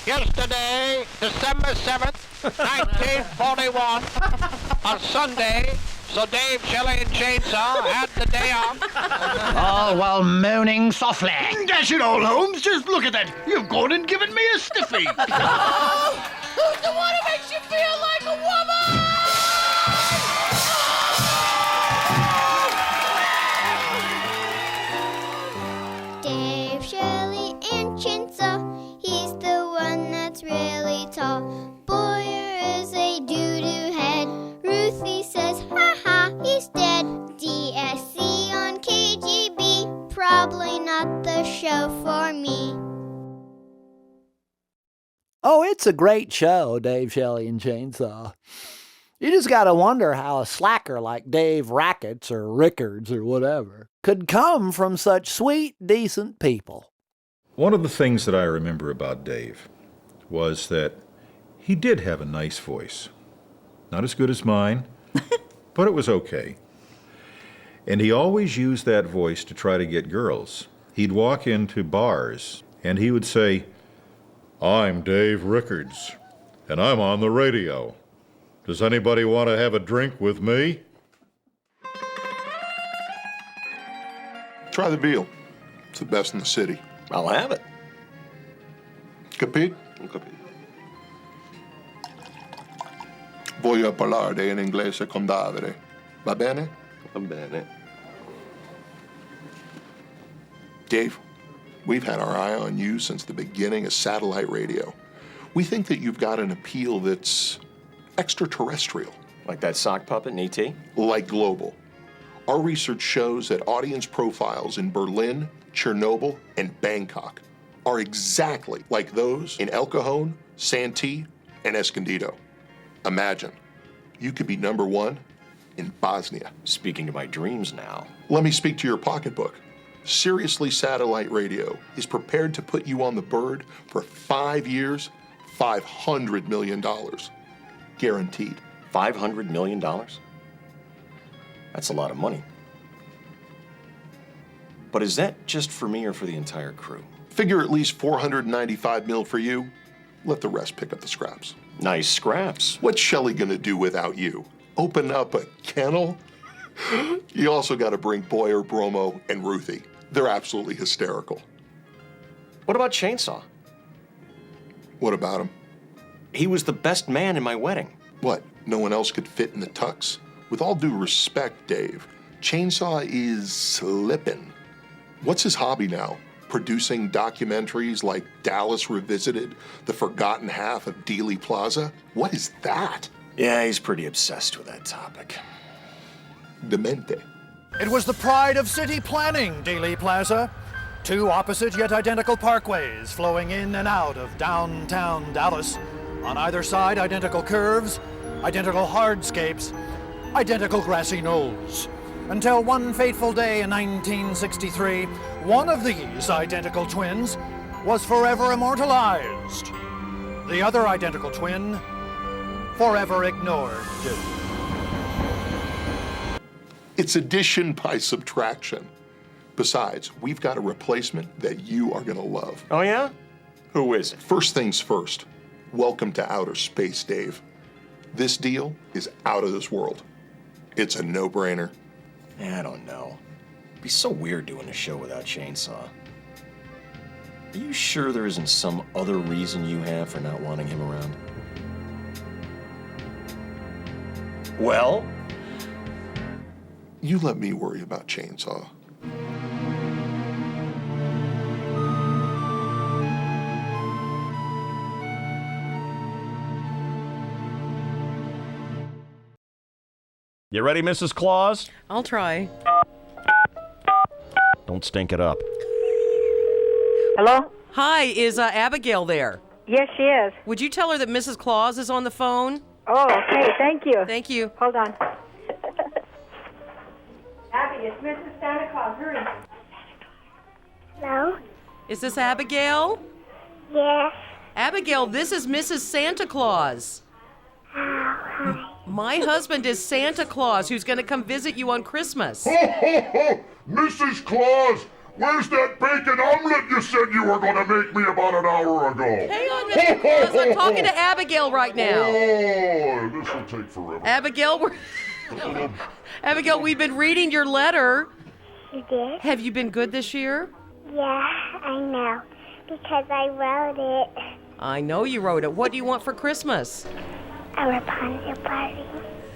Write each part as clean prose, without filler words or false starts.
Yesterday, December 7th, 1941, on Sunday, so Dave, Shelley, and Chainsaw had the day off. All while moaning softly. Dash it all, Holmes, just look at that. You've gone and given me a stiffy. Who's the one who makes you feel like a woman? Dave, Shelley, and Chainsaw, he's the one that's really tall. Boyer is a doo-doo head. Ruthie says, ha-ha, he's dead. DSC on KGB, probably not the show for me. Oh, it's a great show, Dave, Shelley, and Chainsaw. You just gotta wonder how a slacker like Dave Rackets or Rickards or whatever could come from such sweet, decent people. One of the things that I remember about Dave was that he did have a nice voice. Not as good as mine, but it was okay. And he always used that voice to try to get girls. He'd walk into bars and he would say, "I'm Dave Rickards, and I'm on the radio. Does anybody want to have a drink with me?" Try the veal. It's the best in the city. I'll have it. Capite? Capito. Voglio parlare in inglese con Davide. Va bene? Va bene. Dave, we've had our eye on you since the beginning of satellite radio. We think that you've got an appeal that's extraterrestrial. Like that sock puppet in E.T.? Like global. Our research shows that audience profiles in Berlin, Chernobyl, and Bangkok are exactly like those in El Cajon, Santee, and Escondido. Imagine, you could be #1 in Bosnia. Speaking to my dreams now. Let me speak to your pocketbook. Seriously Satellite Radio is prepared to put you on the bird for 5 years, $500 million. Guaranteed. $500 million? That's a lot of money. But is that just for me or for the entire crew? Figure at least $495 million for you. Let the rest pick up the scraps. Nice scraps. What's Shelley gonna do without you? Open up a kennel? You also gotta bring Boyer, Bromo, and Ruthie. They're absolutely hysterical. What about Chainsaw? What about him? He was the best man in my wedding. What, no one else could fit in the tux? With all due respect, Dave, Chainsaw is slippin'. What's his hobby now? Producing documentaries like Dallas Revisited, The Forgotten Half of Dealey Plaza? What is that? Yeah, he's pretty obsessed with that topic. Demente. It was the pride of city planning, Dealey Plaza. 2 opposite yet identical parkways flowing in and out of downtown Dallas. On either side, identical curves, identical hardscapes, identical grassy knolls. Until one fateful day in 1963, one of these identical twins was forever immortalized. The other identical twin, forever ignored. It's addition by subtraction. Besides, we've got a replacement that you are gonna love. Oh yeah? Who is it? First things first, welcome to outer space, Dave. This deal is out of this world. It's a no-brainer. I don't know. It'd be so weird doing a show without Chainsaw. Are you sure there isn't some other reason you have for not wanting him around? Well? You let me worry about Chainsaw. You ready, Mrs. Claus? I'll try. Don't stink it up. Hello? Hi, is Abigail there? Yes, she is. Would you tell her that Mrs. Claus is on the phone? Oh, okay. Thank you. Thank you. Hold on. Abby, it's Mrs. Santa Claus. Hurry. Hello? Is this Abigail? Yes. Abigail, this is Mrs. Santa Claus. Hi. My husband is Santa Claus, who's going to come visit you on Christmas. Ho, ho, ho! Mrs. Claus, Where's that bacon omelet you said you were going to make me about an hour ago? Hang on, Mr. Claus. I'm talking to Abigail right now. Oh, this will take forever. Abigail, we've been reading your letter. You did? Have you been good this year? Yeah, I know. Because I wrote it. I know you wrote it. What do you want for Christmas? A Rapunzel party.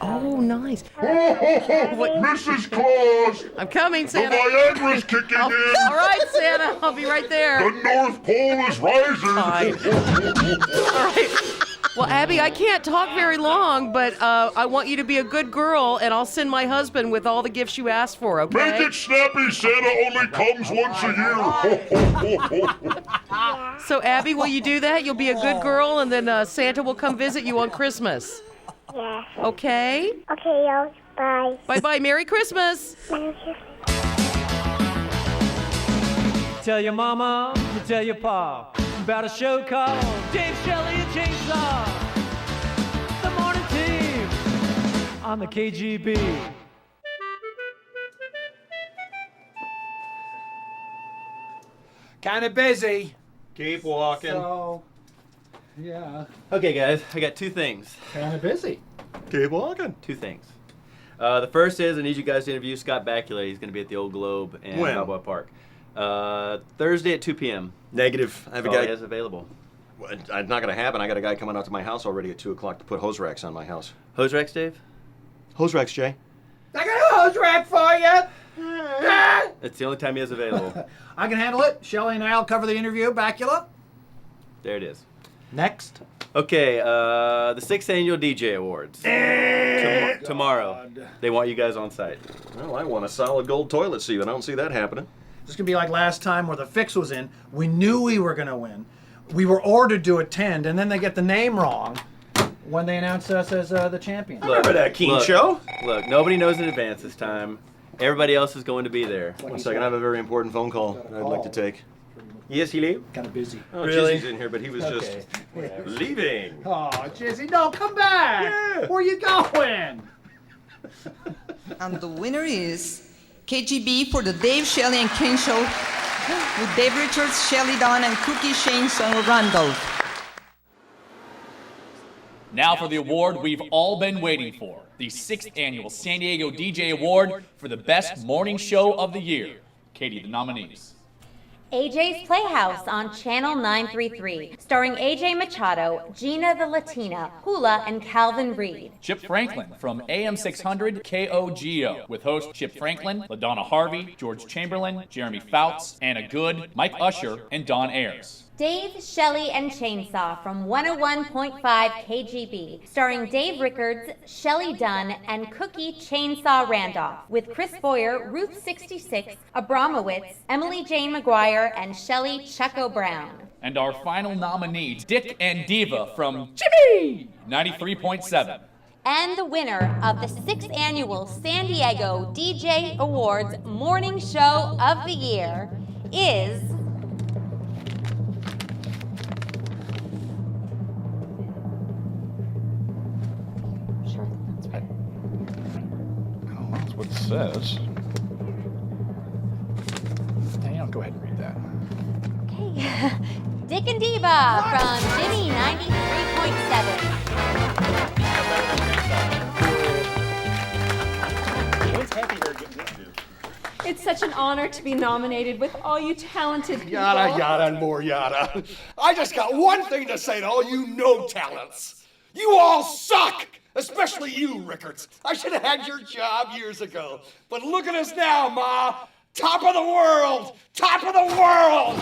Oh, nice. Mrs. Claus! I'm coming, The Santa. Viagra's kicking in! All right, Santa. I'll be right there. The North Pole is rising! Fine. All right. Well, Abby, I can't talk very long, but I want you to be a good girl, and I'll send my husband with all the gifts you asked for, okay? Make it snappy, Santa only comes once a year! So, Abby, will you do that? You'll be a good girl, and then Santa will come visit you on Christmas. Yes. Okay? Okay, yo. Bye. Bye-bye. Merry Christmas. Merry Christmas. Tell your mama, tell your pa about a show called Dave Shelley and Chainsaw. The morning team on the KGB. Kind of busy. Keep walking. So, yeah. Okay, guys, I got two things. Kind of busy. Keep walking. Two things. The first is I need you guys to interview Scott Bakula. He's going to be at the Old Globe in When? Balboa Park. Thursday at 2 p.m. Negative. I have a That's all guy. he has available. Well, it's not going to happen. I got a guy coming out to my house already at 2 o'clock to put hose racks on my house. Hose racks, Dave? Hose racks, Jay. I got a hose rack for you. It's the only time he has available. I can handle it. Shelley and I'll cover the interview. Bakula. There it is. Next. Okay, the 6th Annual DJ Awards. Tomorrow. They want you guys on site. Well, I want a solid gold toilet seat, but I don't see that happening. This could be like last time where the fix was in. We knew we were going to win. We were ordered to attend, and then they get the name wrong when they announce us as the champions. Remember that Keen show? Look, nobody knows in advance this time. Everybody else is going to be there. One second, I have a very important phone call that I'd like to take. Yes, he leave? Kind of busy. Oh, Really? Jizzy's in here, but he was just leaving. Oh, Jizzy, no, come back. Yeah. Where you going? And the winner is KGB for the Dave Shelley and King Show with Dave Richards, Shelley Dunn, and Cookie Chainsaw Randolph. Now for the award we've all been waiting for, the 6th Annual San Diego DJ Award for the Best Morning Show of the Year. Katie, the nominees. AJ's Playhouse on Channel 933, starring AJ Machado, Gina the Latina, Hula, and Calvin Reed. Chip Franklin from AM 600 KOGO, with hosts Chip Franklin, LaDonna Harvey, George Chamberlain, Jeremy Fouts, Anna Good, Mike Usher, and Don Ayers. Dave, Shelley, and Chainsaw from 101.5 KGB, starring Dave Rickards, Shelley Dunn, and Cookie Chainsaw Randolph, with Chris Boyer, Ruth 66, Abramowitz, Emily Jane McGuire, and Shelley Chucko Brown. And our final nominee, Dick and Diva from Jimmy 93.7. And the winner of the 6th Annual San Diego DJ Awards Morning Show of the Year is... That's what it says. Daniel, go ahead and read that. Okay. Dick and Diva from Jimmy 93.7. It's such an honor to be nominated with all you talented people. Yada, yada, and more yada. I just got one thing to say to all you no talents. You all suck! Especially you, Rickards. I should have had your job years ago. But look at us now, Ma. Top of the world! Top of the world!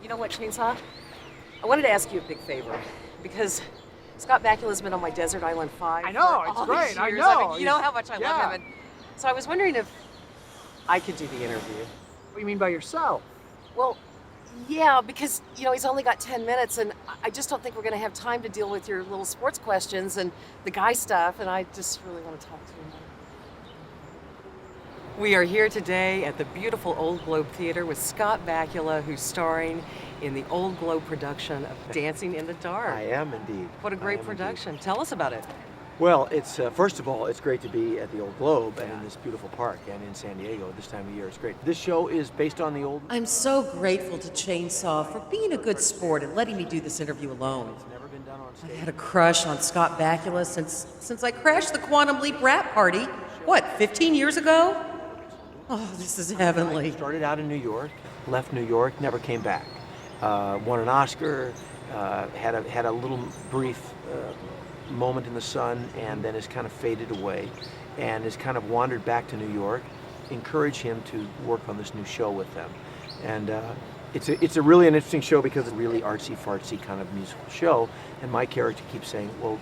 You know what, Chainsaw? I wanted to ask you a big favor, because Scott Bakula's been on my Desert Island 5. I know, for it's all great, these I years. know. mean, you know how much I Yeah. love him. And so I was wondering if I could do the interview. What do you mean by yourself? Well, yeah, because, you know, he's only got 10 minutes, and I just don't think we're going to have time to deal with your little sports questions and the guy stuff, and I just really want to talk to him. We are here today at the beautiful Old Globe Theater with Scott Bakula, who's starring in the Old Globe production of Dancing in the Dark. I am indeed. What a great production. Tell us about it. Well, it's first of all, it's great to be at the Old Globe and in this beautiful park and in San Diego this time of year. It's great. This show is based on the old... I'm so grateful to Chainsaw for being a good sport and letting me do this interview alone. It's never been done on stage. I've had a crush on Scott Bakula since I crashed the Quantum Leap rap party, what, 15 years ago? Oh, this is heavenly. I started out in New York, left New York, never came back. Won an Oscar, had a little brief moment in the sun, and then has kind of faded away and has kind of wandered back to New York. Encourage him to work on this new show with them. And it's a really an interesting show because it's a really artsy-fartsy kind of musical show, and my character keeps saying, well,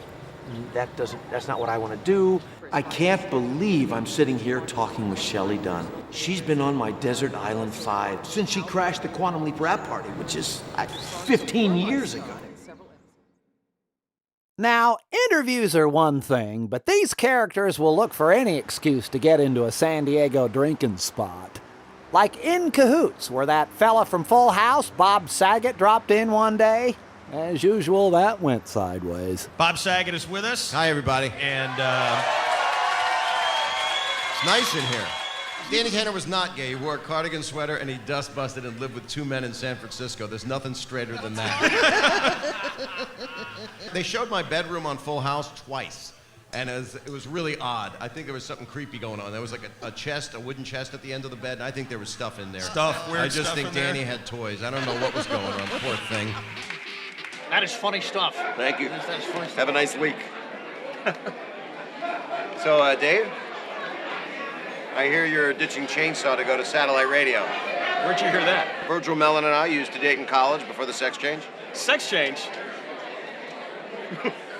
that's not what I want to do. I can't believe I'm sitting here talking with Shelley Dunn. She's been on my Desert Island 5 since she crashed the Quantum Leap rap party, which is 15 years ago. Now, interviews are one thing, but these characters will look for any excuse to get into a San Diego drinking spot. Like In Cahoots, where that fella from Full House, Bob Saget, dropped in one day. As usual, that went sideways. Bob Saget is with us. Hi, everybody. And it's nice in here. Danny Tanner was not gay. He wore a cardigan sweater and he dust busted and lived with 2 men in San Francisco. There's nothing straighter than that. They showed my bedroom on Full House twice. And it was really odd. I think there was something creepy going on. There was like a wooden chest at the end of the bed, and I think there was stuff in there. I just think Danny had toys. I don't know what was going on. Poor thing. That is funny stuff. Thank you. That is funny stuff. Have a nice week. So, Dave, I hear you're ditching Chainsaw to go to satellite radio. Where'd you hear that? Virgil Mellon and I used to date in college before the sex change. Sex change?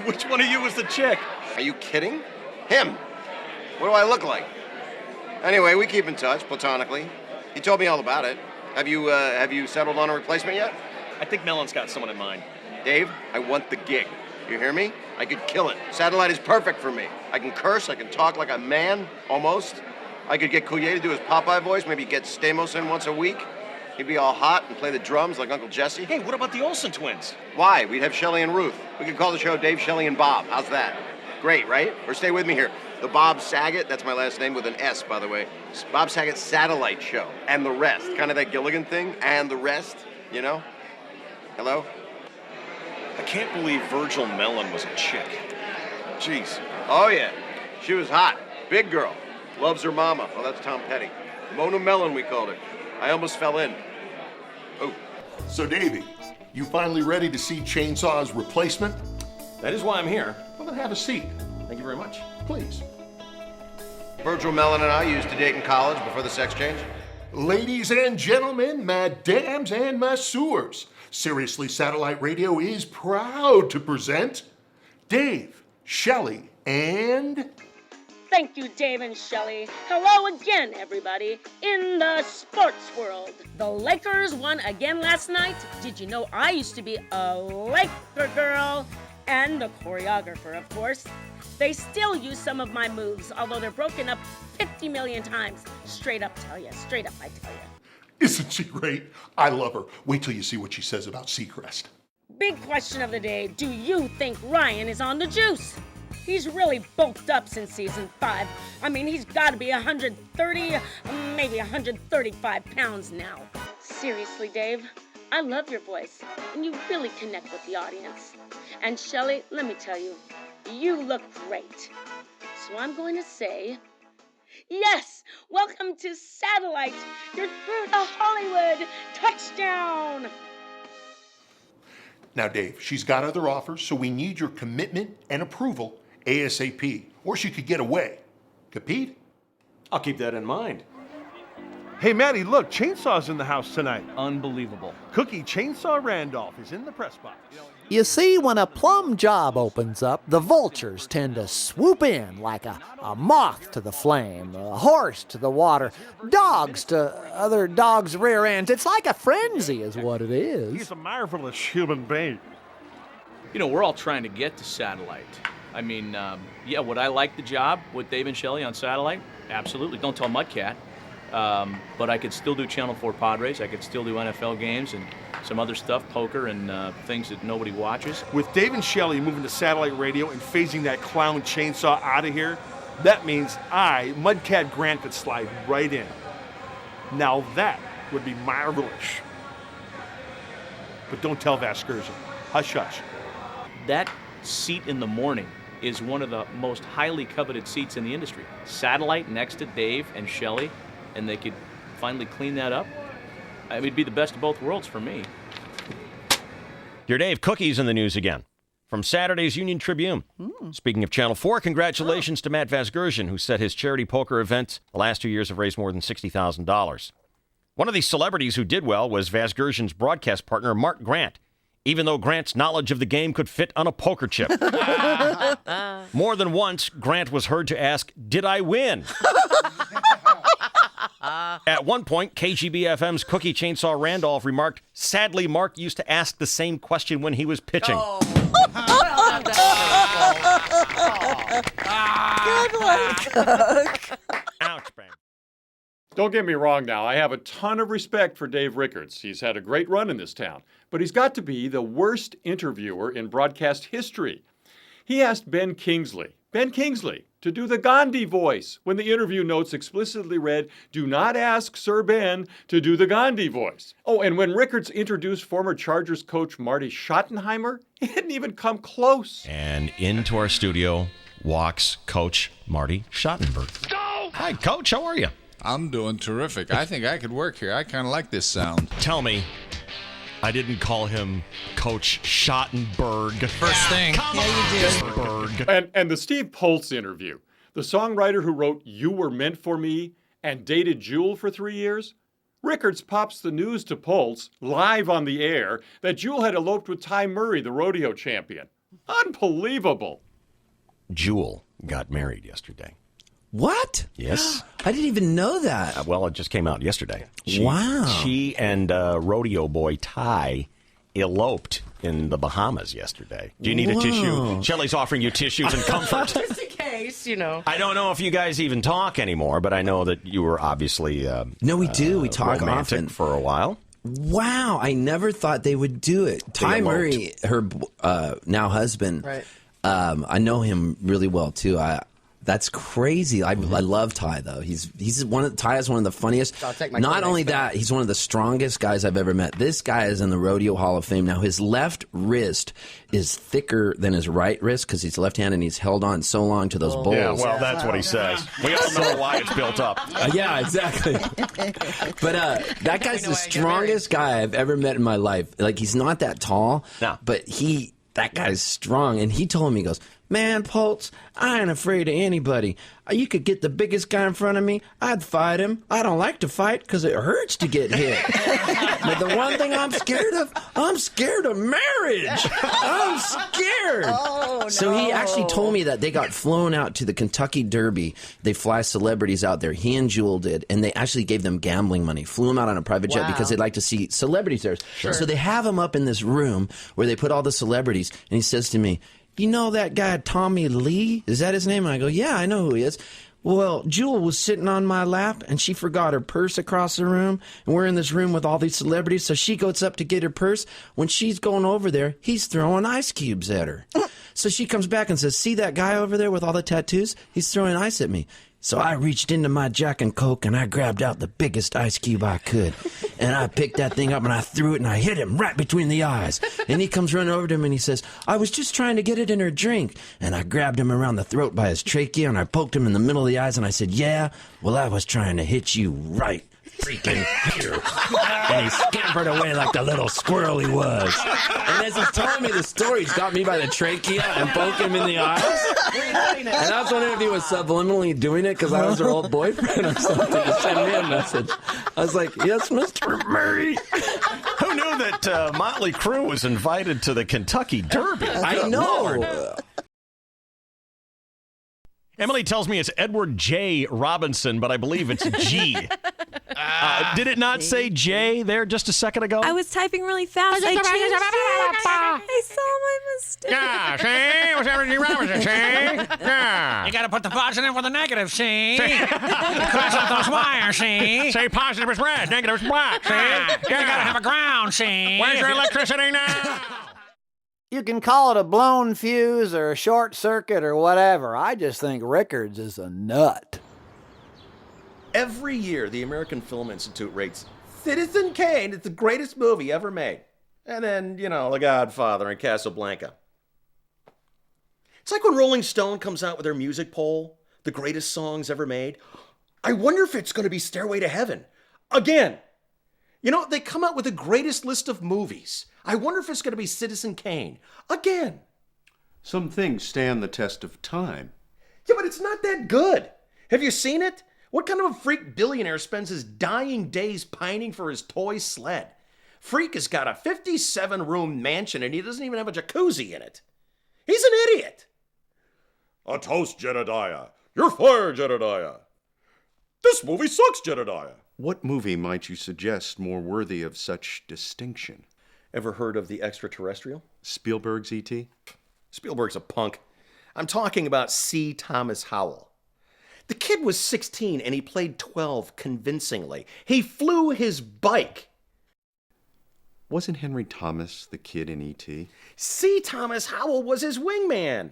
Which one of you was the chick? Are you kidding? Him. What do I look like? Anyway, we keep in touch platonically. He told me all about it. Have you settled on a replacement yet? I think Mellon's got someone in mind. Dave, I want the gig. You hear me? I could kill it. Satellite is perfect for me. I can curse, I can talk like a man, almost. I could get Coulier to do his Popeye voice, maybe get Stamos in once a week. He'd be all hot and play the drums like Uncle Jesse. Hey, what about the Olsen twins? Why? We'd have Shelley and Ruth. We could call the show Dave, Shelley, and Bob. How's that? Great, right? Or stay with me here. The Bob Saget, that's my last name with an S, by the way. Bob Saget Satellite Show. And the rest. Kind of that Gilligan thing. And the rest, you know? Hello? I can't believe Virgil Mellon was a chick. Jeez. Oh, yeah. She was hot. Big girl. Loves her mama. Well, that's Tom Petty. Mona Mellon, we called her. I almost fell in. Oh. So, Davey, you finally ready to see Chainsaw's replacement? That is why I'm here. Well, then have a seat. Thank you very much. Please. Virgil Mellon and I used to date in college before the sex change. Ladies and gentlemen, madams and masseurs, Seriously Satellite Radio is proud to present Dave, Shelley, and... Thank you, Dave and Shelley. Hello again, everybody, in the sports world. The Lakers won again last night. Did you know I used to be a Laker girl? And the choreographer, of course. They still use some of my moves, although they're broken up 50 million times. Straight up, I tell you. Isn't she great? I love her. Wait till you see what she says about Seacrest. Big question of the day, do you think Ryan is on the juice? He's really bulked up since season 5. I mean, he's got to be 130, maybe 135 pounds now. Seriously, Dave, I love your voice, and you really connect with the audience. And Shelley, let me tell you, you look great. So I'm going to say, yes, welcome to Satellite. You're through to Hollywood. Touchdown. Now, Dave, she's got other offers, so we need your commitment and approval ASAP, or she could get away. Capite? I'll keep that in mind. Hey, Maddie, look, Chainsaw's in the house tonight. Unbelievable. Cookie Chainsaw Randolph is in the press box. You see, when a plum job opens up, the vultures tend to swoop in like a moth to the flame, a horse to the water, dogs to other dogs' rear ends. It's like a frenzy is what it is. He's a marvelous human being. You know, we're all trying to get to Satellite. I mean, yeah, would I like the job with Dave and Shelley on Satellite? Absolutely. Don't tell Mudcat. But I could still do Channel 4 Padres. I could still do NFL games and some other stuff, poker and things that nobody watches. With Dave and Shelley moving to satellite radio and phasing that clown chainsaw out of here, that means I, Mudcat Grant, could slide right in. Now that would be marvelous. But don't tell Vasgersian. Hush, hush. That seat in the morning is one of the most highly coveted seats in the industry. Satellite next to Dave and Shelley, and they could finally clean that up. I mean, it'd be the best of both worlds for me. Your Dave, cookies in the news again from Saturday's Union Tribune. Speaking of Channel 4, congratulations to Matt Vasgersian, who said his charity poker event the last 2 years have raised more than $60,000. One of the celebrities who did well was Vasgersian's broadcast partner, Mark Grant, even though Grant's knowledge of the game could fit on a poker chip. More than once, Grant was heard to ask, "Did I win?" At one point, KGB-FM's Cookie Chainsaw Randolph remarked, "Sadly, Mark used to ask the same question when he was pitching." Good one, Cook. Ouch, bang. Don't get me wrong now, I have a ton of respect for Dave Rickards. He's had a great run in this town, but he's got to be the worst interviewer in broadcast history. He asked Ben Kingsley, to do the Gandhi voice when the interview notes explicitly read, "Do not ask Sir Ben to do the Gandhi voice." Oh, and when Rickards introduced former Chargers coach Marty Schottenheimer, he didn't even come close. And into our studio walks Coach Marty Schottenberg. Hi, Coach. How are you? I'm doing terrific. I think I could work here. I kind of like this sound. Tell me, I didn't call him Coach Schottenberg. First thing. And the Steve Poltz interview, the songwriter who wrote "You Were Meant for Me" and dated Jewel for 3 years, Rickards pops the news to Poltz live on the air that Jewel had eloped with Ty Murray, the rodeo champion. Unbelievable. Jewel got married yesterday. What? Yes. I didn't even know that. Well, it just came out yesterday. Wow. She and rodeo boy Ty eloped in the Bahamas yesterday. Do you need a tissue? Shelley's offering you tissues and comfort. Just in case, you know. I don't know if you guys even talk anymore, but I know that you were obviously No, we do. We talk romantic often. for a while. Wow, I never thought they would do it. Ty Murray, her now husband, Right. I know him really well, too. That's crazy. I love Ty, though. Ty is one of the funniest. I'll take my Not Kodak only back. that, he's one of the strongest guys I've ever met. This guy is in the Rodeo Hall of Fame. Now, his left wrist is thicker than his right wrist because he's left-handed and he's held on so long to those bowls. Yeah, well, that's what he says. We all know why it's built up. Yeah, exactly. But that guy's the strongest guy I've ever met in my life. Like, he's not that tall, but that guy's strong. And he told me, he goes, "Man, Poltz, I ain't afraid of anybody. You could get the biggest guy in front of me, I'd fight him. I don't like to fight because it hurts to get hit. But the one thing I'm scared of marriage. I'm scared." Oh, So he actually told me that they got flown out to the Kentucky Derby. They fly celebrities out there. He and Jewel did, and they actually gave them gambling money. Flew them out on a private jet because they like to see celebrities there. Sure. So they have him up in this room where they put all the celebrities, and he says to me, "You know that guy Tommy Lee? Is that his name?" And I go, "Yeah, I know who he is." Well, Jewel was sitting on my lap, and she forgot her purse across the room, and we're in this room with all these celebrities, so she goes up to get her purse. When she's going over there, he's throwing ice cubes at her. So she comes back and says, "See that guy over there with all the tattoos? He's throwing ice at me." So I reached into my Jack and Coke and I grabbed out the biggest ice cube I could. And I picked that thing up and I threw it and I hit him right between the eyes. And he comes running over to him and he says, "I was just trying to get it in her drink." And I grabbed him around the throat by his trachea and I poked him in the middle of the eyes and I said, "Yeah, well, I was trying to hit you right freaking here." And he scampered away like the little squirrel he was. And as he's telling me the story, he's got me by the trachea and poked him in the eyes. And I was wondering if he was subliminally doing it because I was her old boyfriend or something to send me a message. I was like, "Yes, Mr. Murray." Who knew that Motley Crue was invited to the Kentucky Derby? I know. Emily tells me it's Edward J. Robinson, but I believe it's G. Did it not say J there just a second ago? I was typing really fast. I changed it. I saw my mistake. Yeah, see? What's everything wrong with it, see? Yeah. You gotta put the positive with the negative, see? Cross out those wires, see? Say positive is red, negative is black, see? You gotta have a ground, see? Where's your electricity now? You can call it a blown fuse or a short circuit or whatever. I just think Rickards is a nut. Every year, the American Film Institute rates Citizen Kane as the greatest movie ever made. And then, The Godfather and Casablanca. It's like when Rolling Stone comes out with their music poll, the greatest songs ever made. I wonder if it's going to be Stairway to Heaven. Again. They come out with the greatest list of movies. I wonder if it's going to be Citizen Kane. Again. Some things stand the test of time. Yeah, but it's not that good. Have you seen it? What kind of a freak billionaire spends his dying days pining for his toy sled? Freak has got a 57-room mansion and he doesn't even have a jacuzzi in it. He's an idiot. A toast, Jedediah. You're fired, Jedediah. This movie sucks, Jedediah. What movie might you suggest more worthy of such distinction? Ever heard of The Extraterrestrial? Spielberg's E.T.? Spielberg's a punk. I'm talking about C. Thomas Howell. The kid was 16 and he played 12 convincingly. He flew his bike. Wasn't Henry Thomas the kid in E.T.? C. Thomas Howell was his wingman.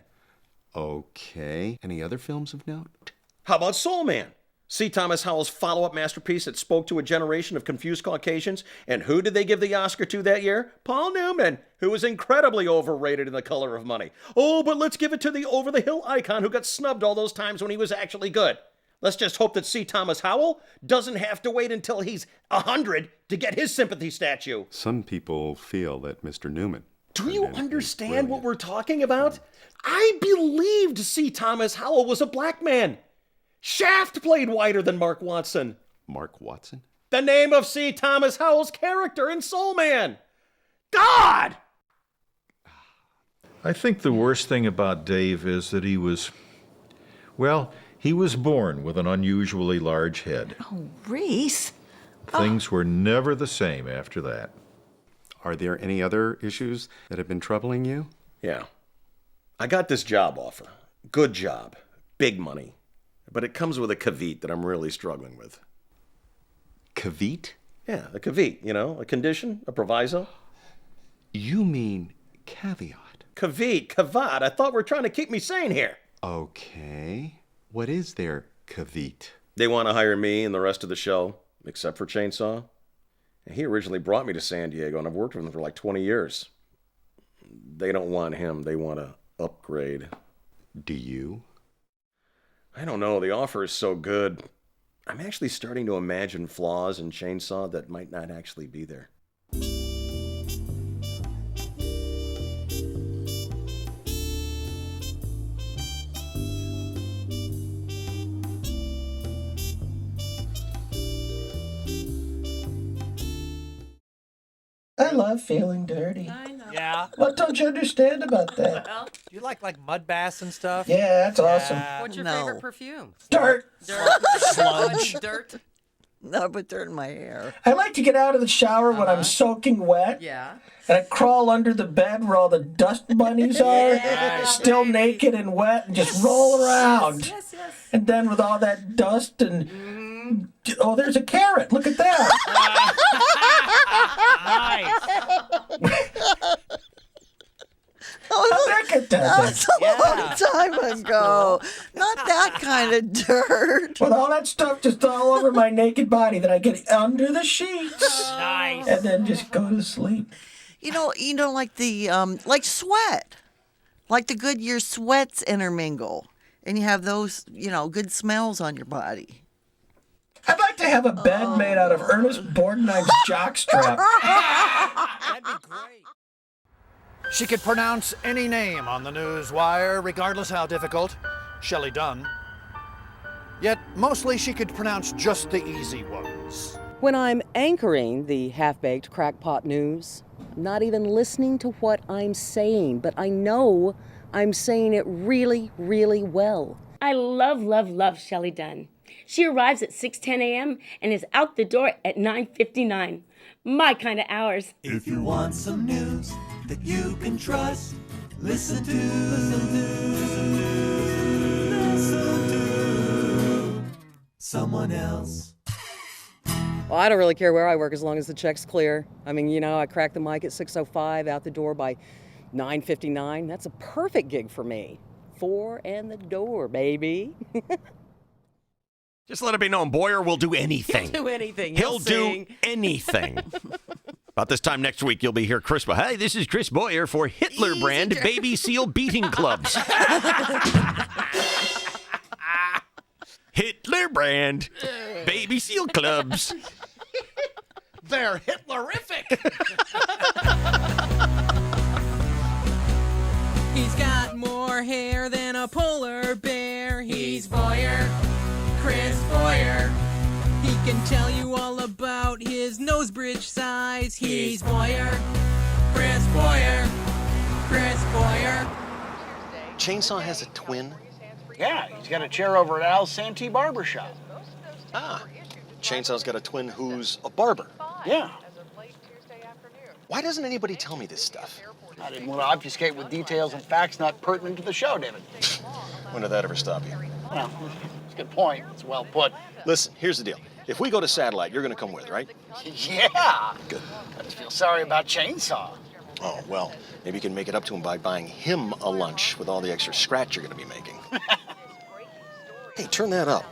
Okay. Any other films of note? How about Soul Man? C. Thomas Howell's follow-up masterpiece that spoke to a generation of confused Caucasians. And who did they give the Oscar to that year? Paul Newman, who was incredibly overrated in The Color of Money. Oh, but let's give it to the over-the-hill icon who got snubbed all those times when he was actually good. Let's just hope that C. Thomas Howell doesn't have to wait until he's 100 to get his sympathy statue. Some people feel that Mr. Newman... Do you understand what we're talking about? I believed C. Thomas Howell was a black man. Shaft played whiter than Mark Watson. Mark Watson? The name of C. Thomas Howell's character in Soul Man. God! I think the worst thing about Dave is that he was born with an unusually large head. Oh, Reese. Things were never the same after that. Are there any other issues that have been troubling you? Yeah. I got this job offer. Good job. Big money. But it comes with a caveat that I'm really struggling with. Caveat? Yeah, a caveat, a condition, a proviso. You mean caveat? Caveat. I thought we were trying to keep me sane here. Okay. What is their caveat? They want to hire me and the rest of the show, except for Chainsaw. And he originally brought me to San Diego, and I've worked with him for like 20 years. They don't want him. They want to upgrade. Do you? I don't know. The offer is so good. I'm actually starting to imagine flaws in Chainsaw that might not actually be there. I love feeling dirty. I know. Yeah. What don't you understand about that? Well, do you like mud baths and stuff? Yeah, that's awesome. What's your favorite perfume? Dirt. Sludge. Dirt. No, but dirt in my hair. I like to get out of the shower when I'm soaking wet. Yeah. And I crawl under the bed where all the dust bunnies are, still naked and wet, and just roll around. Yes. And then with all that dust and... Oh, there's a carrot. Look at that. That's a long time ago. Not that kind of dirt. With all that stuff just all over my naked body that I get under the sheets. Nice. And then just go to sleep. You know, like the like sweat, like the Goodyear sweats intermingle, and you have those, good smells on your body. I'd like to have a bed made out of Ernest Borgnine's jockstrap. That'd be great. She could pronounce any name on the news wire, regardless how difficult. Shelley Dunn. Yet, mostly she could pronounce just the easy ones. When I'm anchoring the half-baked crackpot news, not even listening to what I'm saying, but I know I'm saying it really, really well. I love Shelley Dunn. She arrives at 6:10 a.m. and is out the door at 9:59. My kind of hours. If you want some news that you can trust, listen to someone else. Well, I don't really care where I work as long as the check's clear. I mean, you know, I crack the mic at 6:05, out the door by 9:59. That's a perfect gig for me. 4 and the door, baby. Just let it be known, Boyer will do anything. He'll do anything. He'll do sing. anything. About this time next week, you'll be here, Chris. Hey, this is Chris Boyer for Hitler brand Baby Seal Beating Clubs. Hitler brand Baby Seal Clubs. They're Hitlerific. He's got more hair than a polar bear. He's Boyer, Chris Boyer. He can tell you all about his nose bridge size. He's Boyer, Chris Boyer, Chris Boyer. Chainsaw has a twin? Yeah, he's got a chair over at Al's Santee Barber Shop. Ah, Chainsaw's got a twin who's a barber. Yeah. Why doesn't anybody tell me this stuff? I didn't want to obfuscate with details and facts not pertinent to the show, David. When did that ever stop you? Well, it's a good point. It's well put. Listen, here's the deal. If we go to Satellite, you're going to come with, right? Yeah. Good. I just feel sorry about Chainsaw. Oh, well, maybe you can make it up to him by buying him a lunch with all the extra scratch you're going to be making. Hey, turn that up.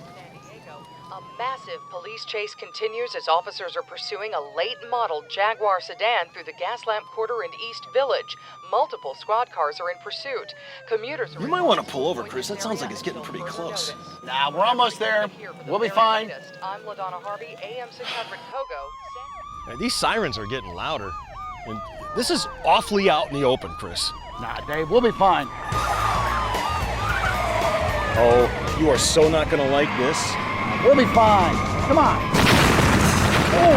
A massive police chase continues as officers are pursuing a late-model Jaguar sedan through the Gaslamp Quarter in East Village. Multiple squad cars are in pursuit. Commuters are... You might want to pull over, Chris. That sounds like it's getting pretty close. Nah, we're almost there. We'll be fine. I'm LaDonna Harvey, AM 600 Kogo. These sirens are getting louder. And this is awfully out in the open, Chris. Nah, Dave, we'll be fine. Oh, you are so not going to like this. We'll be fine. Come on. Oh.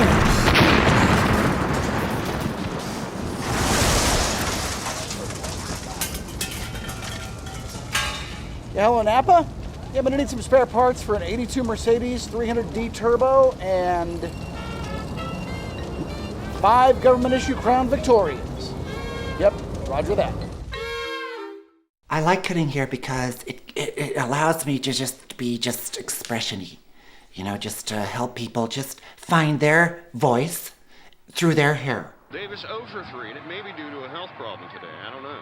Yeah, hello, Napa? Yeah, I'm gonna need some spare parts for an 82 Mercedes 300D Turbo and 5 government-issue Crown Victorians. Yep, roger that. I like cutting hair because it allows me to just be just expression-y. You know, just to help people just find their voice through their hair. Davis 0 for 3, and it may be due to a health problem today. I don't know.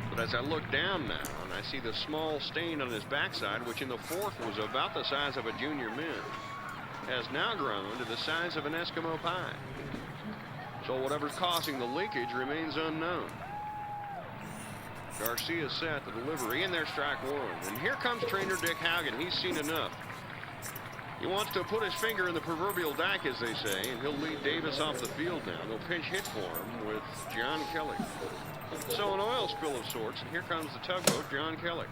But as I look down now, and I see the small stain on his backside, which in the fourth was about the size of a junior mint, has now grown to the size of an Eskimo pie. So whatever's causing the leakage remains unknown. Garcia set the delivery, and there's strike one. And here comes trainer Dick Haugen. He's seen enough. He wants to put his finger in the proverbial dike, as they say, and he'll lead Davis off the field now. They'll pinch hit for him with John Kelly. So an oil spill of sorts, and here comes the tugboat, John Kelly.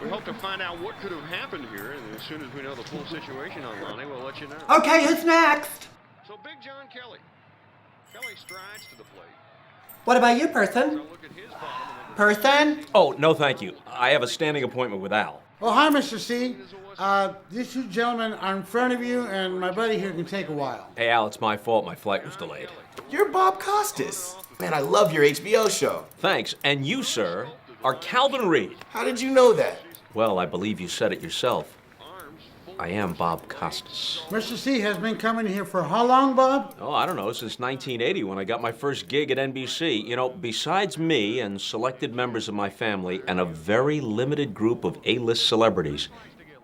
We hope to find out what could have happened here, and as soon as we know the full situation on Lonnie, we'll let you know. Okay, who's next? So Big John Kelly. Kelly strides to the plate. What about you, person? Person? Oh, no thank you. I have a standing appointment with Al. Oh, hi, Mr. C. These two gentlemen are in front of you, and my buddy here can take a while. Hey, Al, it's my fault. My flight was delayed. You're Bob Costas. Man, I love your HBO show. Thanks. And you, sir, are Calvin Reed. How did you know that? Well, I believe you said it yourself. I am Bob Costas. Mr. C has been coming here for how long, Bob? Oh, I don't know, since 1980 when I got my first gig at NBC. You know, besides me and selected members of my family and a very limited group of A-list celebrities,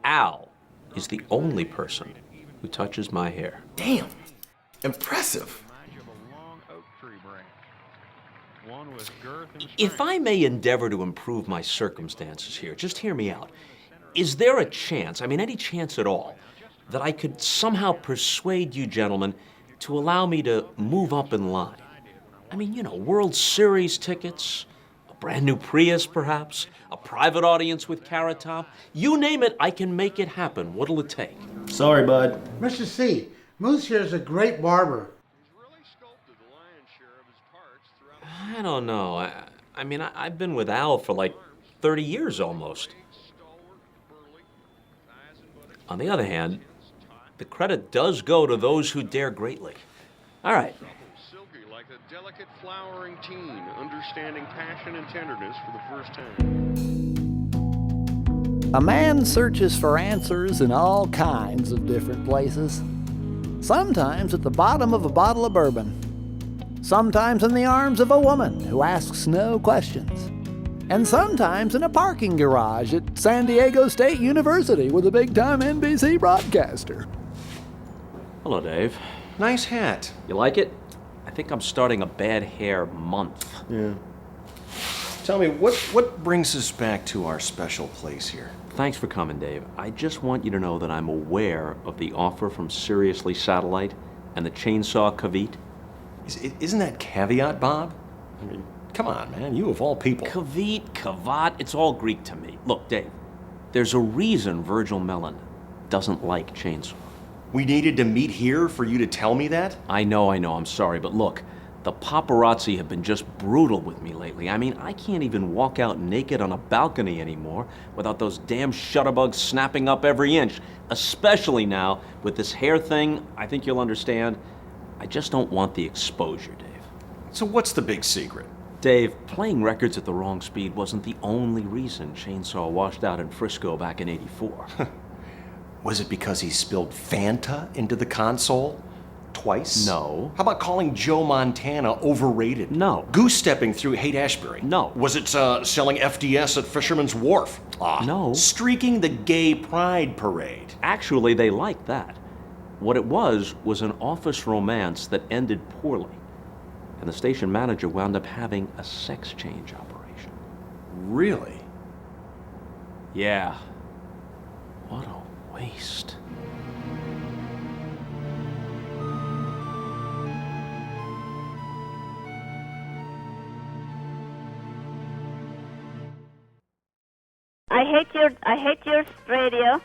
Al is the only person who touches my hair. Damn. Impressive. If I may endeavor to improve my circumstances here, just hear me out. Is there a chance, I mean any chance at all, that I could somehow persuade you gentlemen to allow me to move up in line? I mean, you know, World Series tickets, a brand new Prius perhaps, a private audience with Carrot Top. You name it, I can make it happen. What'll it take? Sorry, bud. Mr. C, Moose here is a great barber. I don't know. I mean, I've been with Al for like 30 years almost. On the other hand, the credit does go to those who dare greatly. All right. Silky like a delicate flowering teen, understanding passion and tenderness for the first time. A man searches for answers in all kinds of different places. Sometimes at the bottom of a bottle of bourbon. Sometimes in the arms of a woman who asks no questions. And sometimes in a parking garage at San Diego State University with a big-time NBC broadcaster. Hello, Dave. Nice hat. You like it? I think I'm starting a bad hair month. Yeah. Tell me, what brings us back to our special place here? Thanks for coming, Dave. I just want you to know that I'm aware of the offer from Seriously Satellite and the chainsaw Kavit. Isn't that caveat, Bob? I mean, come on, man. You of all people. Kavit, Kavat, it's all Greek to me. Look, Dave, there's a reason Virgil Mellon doesn't like chainsaw. We needed to meet here for you to tell me that? I know, I'm sorry, but look, the paparazzi have been just brutal with me lately. I mean, I can't even walk out naked on a balcony anymore without those damn shutterbugs snapping up every inch. Especially now, with this hair thing, I think you'll understand. I just don't want the exposure, Dave. So what's the big secret? Dave, playing records at the wrong speed wasn't the only reason Chainsaw washed out in Frisco back in '84. Was it because he spilled Fanta into the console? Twice? No. How about calling Joe Montana overrated? No. Goose-stepping through Haight-Ashbury? No. Was it selling FDS at Fisherman's Wharf? No. Streaking the gay pride parade? Actually, they liked that. What it was an office romance that ended poorly. And the station manager wound up having a sex change operation. Really? Yeah. What a waste. I hate your radio.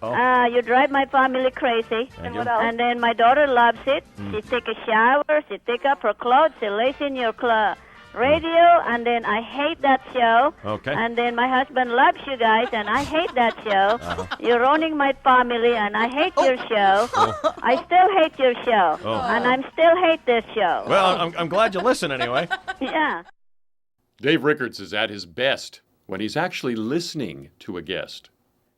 Oh. You drive my family crazy. And what else? And then my daughter loves it. She take a shower, she take up her clothes, she lays in your radio, and then I hate that show. Okay. And then my husband loves you guys, and I hate that show. You're ruining my family, and I hate your show. I still hate your show. And I still hate this show. Well, I'm glad you listen anyway. Yeah. Dave Rickards is at his best when he's actually listening to a guest.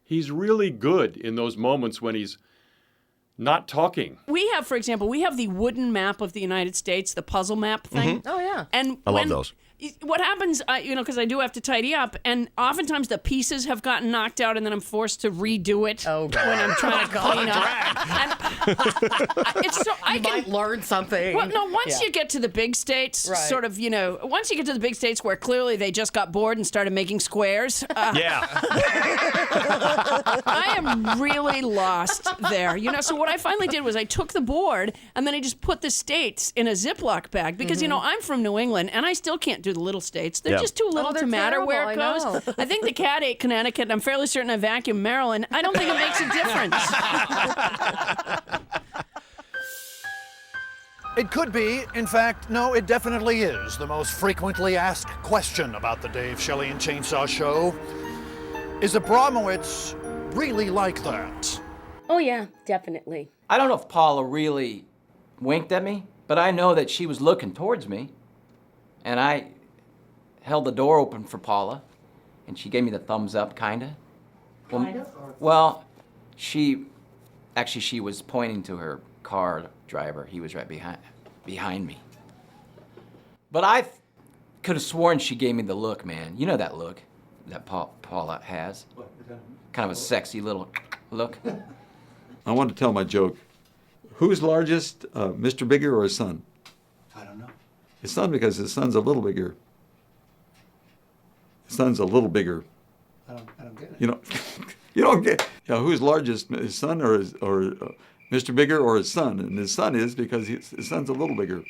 He's really good in those moments when he's not talking. We have, for example, the wooden map of the United States, the puzzle map thing. Mm-hmm. Oh, yeah. And I love those. What happens, because I do have to tidy up, and oftentimes the pieces have gotten knocked out, and then I'm forced to redo it when I'm trying to clean up. And it's so I might learn something. Well, no, once you get to the big states, Right. sort of, once you get to the big states where clearly they just got bored and started making squares. Yeah. I am really lost there. So what I finally did was I took the board and then I just put the states in a Ziploc bag because, I'm from New England and I still can't do the little states. They're Yeah. just too little they're to matter where it terrible, I goes. know. I think the cat ate Connecticut and I'm fairly certain I vacuumed Maryland. I don't think it makes a difference. It could be, in fact, no, it definitely is, the most frequently asked question about the Dave Shelley and Chainsaw Show. Is Abramowitz really like that? Oh, yeah, definitely. I don't know if Paula really winked at me, but I know that she was looking towards me. And I held the door open for Paula, and she gave me the thumbs up, kinda. Well, she was pointing to her car driver. He was right behind me. But I could have sworn she gave me the look, man. You know that look that Paula has? Kind of a sexy little look. I want to tell my joke. Who's largest, Mr. Bigger or his son? I don't know. His son, because his son's a little bigger. His son's a little bigger. I don't get it. You don't get. Who's largest, his son or Mr. Bigger or his son? And his son is because his son's a little bigger.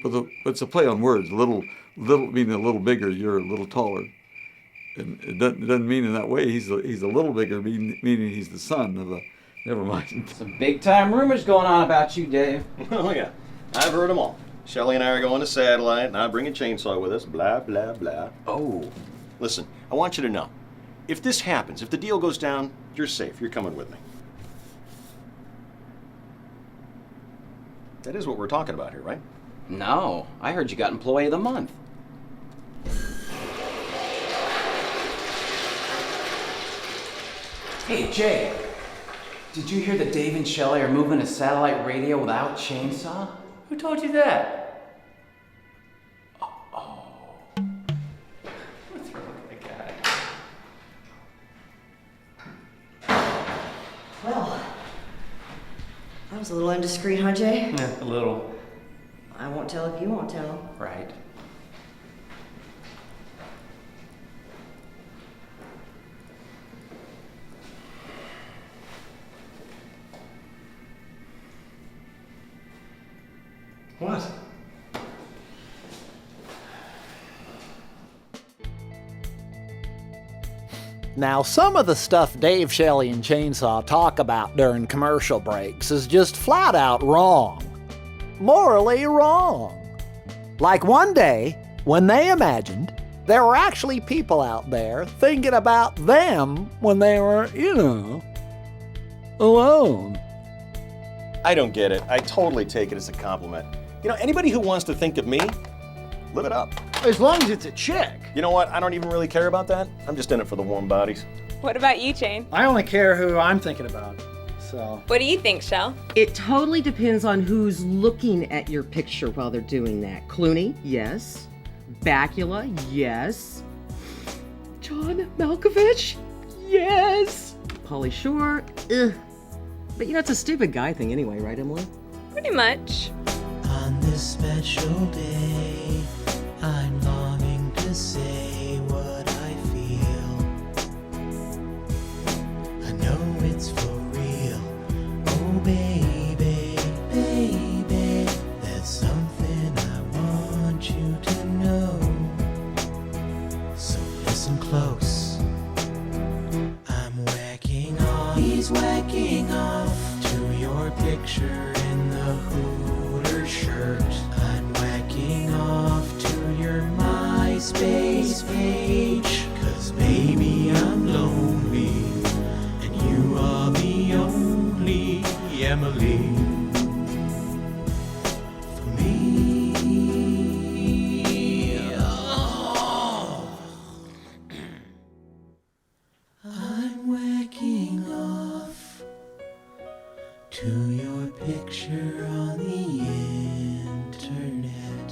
But it's a play on words. Little meaning a little bigger. You're a little taller, and it doesn't mean in that way. He's a little bigger, meaning he's the son of a. Never mind. Some big time rumors going on about you, Dave. Oh, yeah. I've heard them all. Shelley and I are going to Satellite, and I'm bringing Chainsaw with us, blah, blah, blah. Oh. Listen, I want you to know, if this happens, if the deal goes down, you're safe. You're coming with me. That is what we're talking about here, right? No, I heard you got Employee of the Month. Hey, Jay. Did you hear that Dave and Shelley are moving a satellite radio without chainsaw? Who told you that? Uh-oh. What's wrong with the guy? Well, that was a little indiscreet, huh, Jay? Yeah, a little. I won't tell if you won't tell. Right. What? Now, some of the stuff Dave, Shelley, and Chainsaw talk about during commercial breaks is just flat out wrong. Morally wrong. Like one day, when they imagined there were actually people out there thinking about them when they were, alone. I don't get it. I totally take it as a compliment. Anybody who wants to think of me, live it up. As long as it's a chick. You know what? I don't even really care about that. I'm just in it for the warm bodies. What about you, Shane? I only care who I'm thinking about. So. What do you think, Shell? It totally depends on who's looking at your picture while they're doing that. Clooney, yes. Bakula, yes. John Malkovich, yes. Pauly Shore, ugh. But it's a stupid guy thing anyway, right, Emily? Pretty much. On this special day, I'm longing to say what I feel. I know it's for real. Oh, baby, baby, there's something I want you to know. So listen close. I'm whacking off. He's whacking off to your picture in the Hooter shirt. I'm whacking off to your MySpace page. 'Cause baby, I'm lonely, and you are the only Emily for me. Oh. I'm whacking off to your picture on the internet.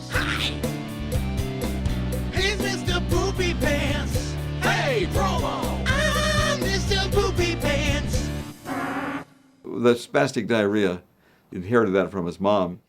He's Mr. Poopy Pants. Hey, promo. I'm Mr. Poopy Pants. The spastic diarrhea, inherited that from his mom.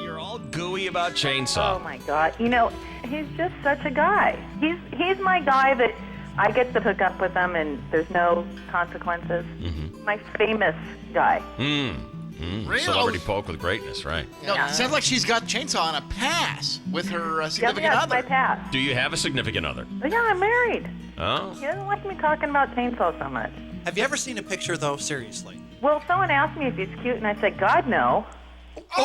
You're all gooey about Chainsaw. Oh my God! He's just such a guy. He's my guy that I get to hook up with him and there's no consequences. Mm-hmm. My famous guy. Really? Celebrity poke with greatness, right? No, it sounds like she's got Chainsaw on a pass with her significant yeah, other. my pass. Do you have a significant other? Yeah, I'm married. Oh. He doesn't like me talking about Chainsaw so much. Have you ever seen a picture, though, seriously? Well, someone asked me if he's cute, and I said, God, no. Jesus.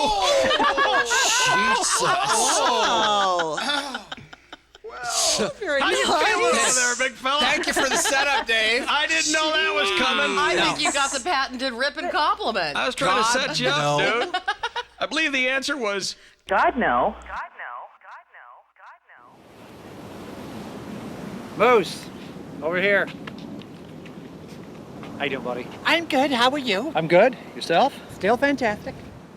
Very How you nice. feeling over there, big fella? Thank you for the setup, Dave. I didn't know that was coming. I think you got the patented ripping compliment. I was trying to set you up, no. dude. I believe the answer was God, no. Moose, over here. How you doing, buddy? I'm good. How are you? I'm good. Yourself? Still fantastic.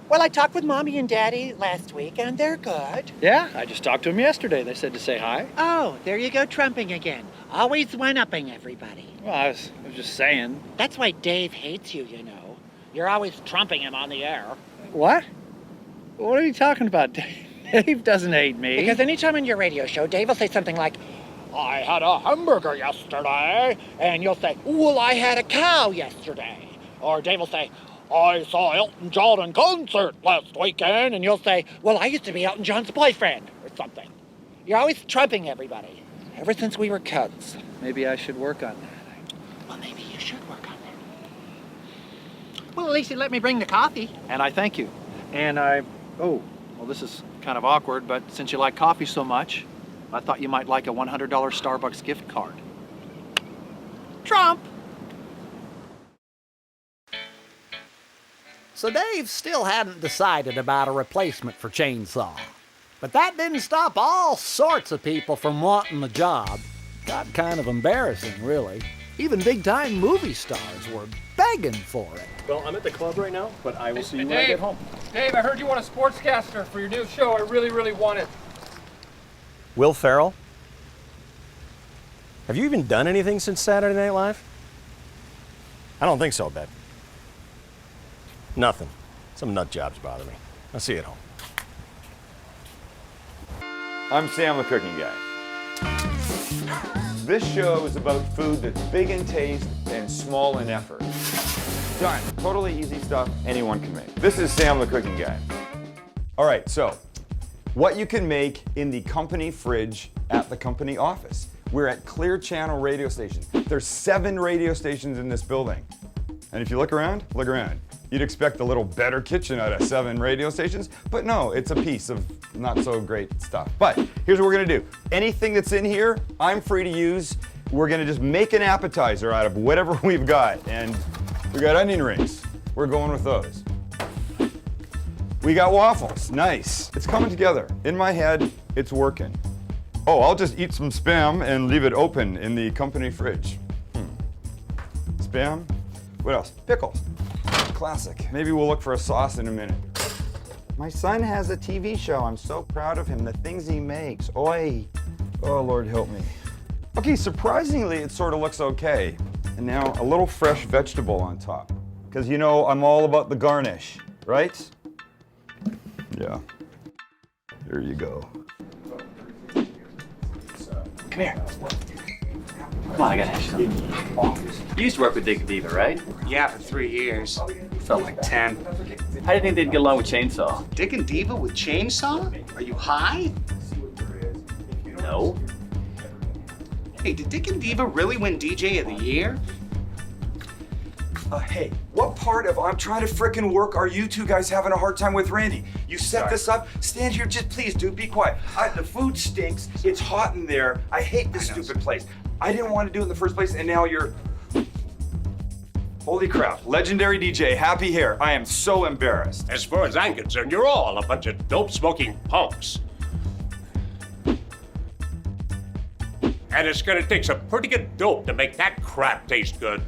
Well, I talked with Mommy and Daddy last week, and they're good. Yeah, I just talked to them yesterday. They said to say hi. Oh, there you go, trumping again. Always one-upping everybody. Well, I was just saying. That's why Dave hates you, you know. You're always trumping him on the air. What? What are you talking about, Dave? Dave doesn't hate me. Because anytime on your radio show, Dave will say something like, I had a hamburger yesterday, and you'll say, well, I had a cow yesterday. Or Dave will say, I saw Elton John in concert last weekend, and you'll say, well, I used to be Elton John's boyfriend, or something. You're always trumping everybody, ever since we were kids. Maybe I should work on that. Well, maybe you should work on that. Well, at least you let me bring the coffee. And I thank you. And well, this is kind of awkward, but since you like coffee so much, I thought you might like a $100 Starbucks gift card. Trump! So Dave still hadn't decided about a replacement for Chainsaw. But that didn't stop all sorts of people from wanting the job. Got kind of embarrassing, really. Even big-time movie stars were begging for it. Well, I'm at the club right now, but I will see you when I get home. Dave, I heard you want a sportscaster for your new show. I really, really want it. Will Ferrell? Have you even done anything since Saturday Night Live? I don't think so, Bed. Nothing. Some nut jobs bother me. I'll see you at home. I'm Sam the Cooking Guy. This show is about food that's big in taste and small in effort. Done. Totally easy stuff anyone can make. This is Sam the Cooking Guy. All right, so what you can make in the company fridge at the company office. We're at Clear Channel radio station. There's 7 radio stations in this building. And if you look around, you'd expect a little better kitchen out of 7 radio stations, but no, it's a piece of not so great stuff. But here's what we're gonna do. Anything that's in here, I'm free to use. We're gonna just make an appetizer out of whatever we've got. And we got onion rings. We're going with those. We got waffles, nice. It's coming together. In my head, it's working. Oh, I'll just eat some Spam and leave it open in the company fridge. Spam, what else? Pickles. Classic. Maybe we'll look for a sauce in a minute. My son has a TV show. I'm so proud of him. The things he makes. Oi. Oh, Lord help me. Okay, surprisingly, it sort of looks okay. And now a little fresh vegetable on top. Because you know, I'm all about the garnish, right? Yeah. Here you go. Come here. Come on, I gotta ask you something. You used to work with Dick and Diva, right? Yeah, for 3 years. Felt like 10. How do you think they'd get along with Chainsaw? Dick and Diva with Chainsaw? Are you high? No. Hey, did Dick and Diva really win DJ of the Year? Hey, what part of I'm trying to frickin' work are you two guys having a hard time with Randy? You set this up? Stand here, just please, dude, be quiet. The food stinks, it's hot in there, I hate this stupid place. I didn't want to do it in the first place, and now you're... Holy crap, legendary DJ, happy hair. I am so embarrassed. As far as I'm concerned, you're all a bunch of dope-smoking punks. And it's gonna take some pretty good dope to make that crap taste good.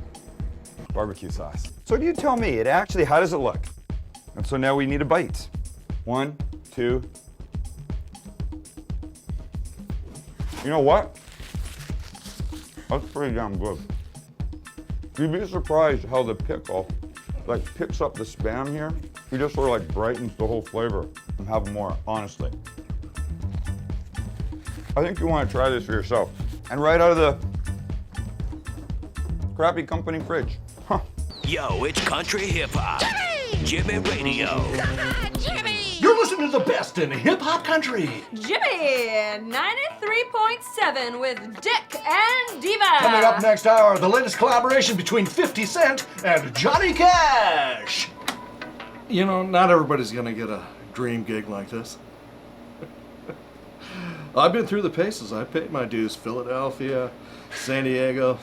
Barbecue sauce. So you tell me, how does it look? And so now we need a bite. 1, 2. You know what? That's pretty damn good. You'd be surprised how the pickle picks up the Spam here. It just sort of brightens the whole flavor and have more, honestly. I think you want to try this for yourself. And right out of the crappy company fridge. Huh. Yo, it's country hip hop. Jimmy Radio. You're listening to the best in hip hop country. Jimmy, 93.7 with Dick and Diva. Coming up next hour, the latest collaboration between 50 Cent and Johnny Cash. You know, not everybody's gonna get a dream gig like this. I've been through the paces. I paid my dues. Philadelphia, San Diego,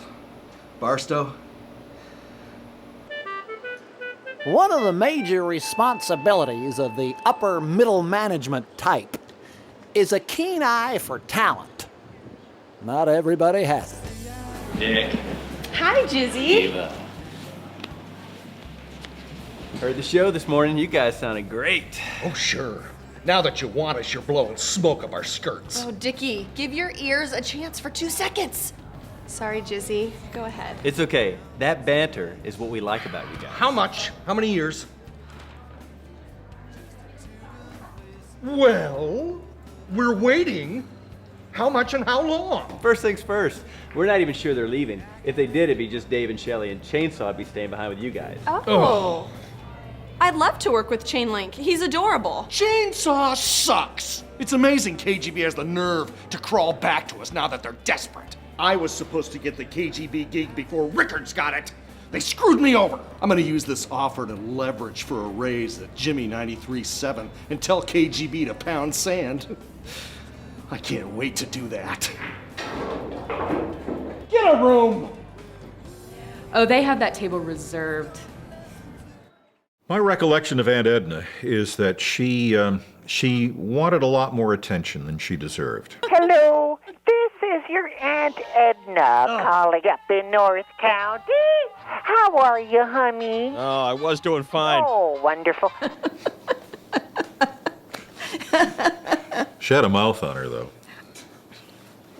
Barstow. One of the major responsibilities of the upper middle management type is a keen eye for talent. Not everybody has it. Dick. Hi, Jizzy. Diva. Heard the show this morning. You guys sounded great. Oh, sure. Now that you want us, you're blowing smoke up our skirts. Oh, Dickie, give your ears a chance for 2 seconds. Sorry, Jizzy. Go ahead. It's okay. That banter is what we like about you guys. How much? How many years? Well, we're waiting. How much and how long? First things first, we're not even sure they're leaving. If they did, it'd be just Dave and Shelley, and Chainsaw would be staying behind with you guys. Oh. I'd love to work with Chainlink. He's adorable. Chainsaw sucks. It's amazing KGB has the nerve to crawl back to us now that they're desperate. I was supposed to get the KGB gig before Rickards got it. They screwed me over. I'm gonna use this offer to leverage for a raise at Jimmy 93.7 and tell KGB to pound sand. I can't wait to do that. Get a room! Oh, they have that table reserved. My recollection of Aunt Edna is that she wanted a lot more attention than she deserved. Hello, this is your Aunt Edna calling up in North County. How are you, honey? Oh, I was doing fine. Oh, wonderful. She had a mouth on her, though.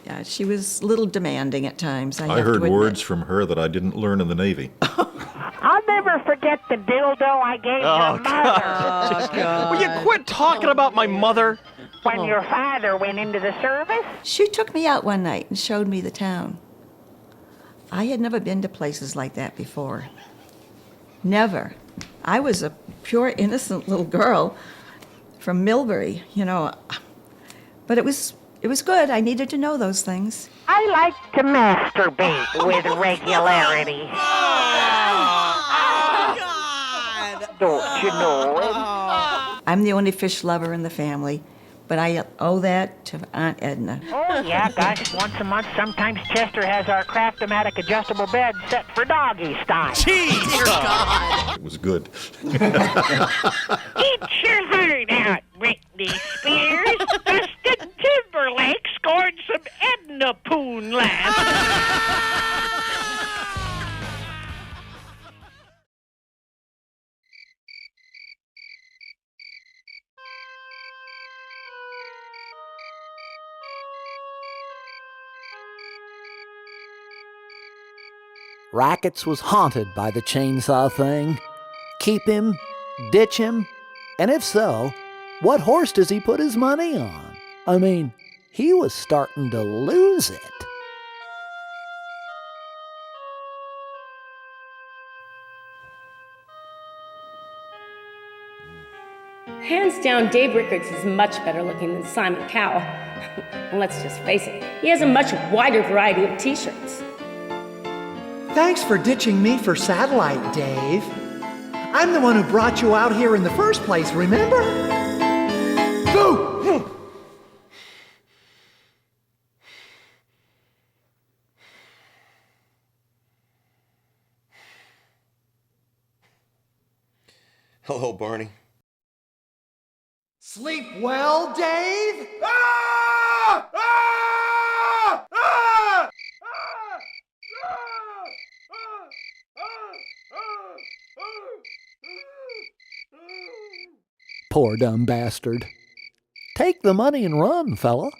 Yeah, she was a little demanding at times. I heard words from her that I didn't learn in the Navy. I'll never forget the dildo I gave your mother. Oh, God. Will you quit talking about my mother? When your father went into the service? She took me out one night and showed me the town. I had never been to places like that before. Never. I was a pure, innocent little girl from Millbury, you know. But it was good. I needed to know those things. I like to masturbate with regularity. Don't you know it? I'm the only fish lover in the family, but I owe that to Aunt Edna. Oh, yeah, gosh, once a month, sometimes Chester has our Craft-O-Matic adjustable bed set for doggy style. Jeez! Dear God. It was good. Eat your heart out, Britney Spears. Justin Timberlake scored some Edna poon last. Rackets was haunted by the chainsaw thing. Keep him? Ditch him? And if so, what horse does he put his money on? I mean, he was starting to lose it. Hands down, Dave Rickards is much better looking than Simon Cowell. And let's just face it, he has a much wider variety of t-shirts. Thanks for ditching me for Satellite, Dave. I'm the one who brought you out here in the first place, remember? Boo! Hello, Barney. Sleep well, Dave? Poor dumb bastard. Take the money and run, fella.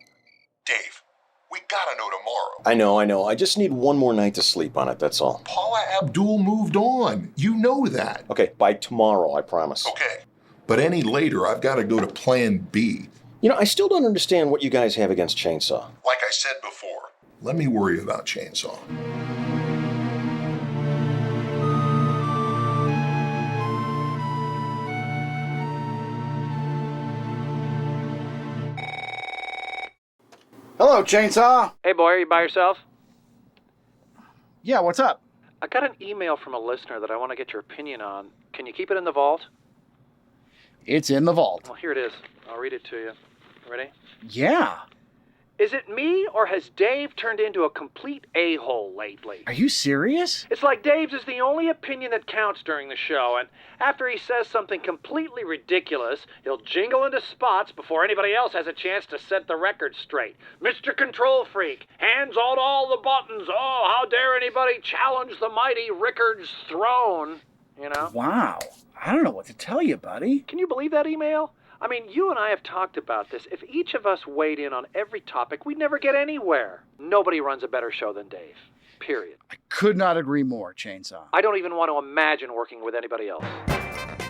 Dave, we gotta know tomorrow. I know. I just need one more night to sleep on it, that's all. Paula Abdul moved on. You know that. Okay, by tomorrow, I promise. Okay. But any later, I've got to go to Plan B. You know, I still don't understand what you guys have against Chainsaw. Like I said before, let me worry about Chainsaw. Hello, Chainsaw. Hey, boy, are you by yourself? Yeah, what's up? I got an email from a listener that I want to get your opinion on. Can you keep it in the vault? It's in the vault. Well, here it is. I'll read it to you. Ready? Yeah. Is it me, or has Dave turned into a complete a-hole lately? Are you serious? It's like Dave's is the only opinion that counts during the show, and after he says something completely ridiculous, he'll jingle into spots before anybody else has a chance to set the record straight. Mr. Control Freak, hands on all the buttons. Oh, how dare anybody challenge the mighty Rickards' throne, you know? Wow. I don't know what to tell you, buddy. Can you believe that email? I mean, you and I have talked about this. If each of us weighed in on every topic, we'd never get anywhere. Nobody runs a better show than Dave. Period. Could not agree more, Chainsaw. I don't even want to imagine working with anybody else.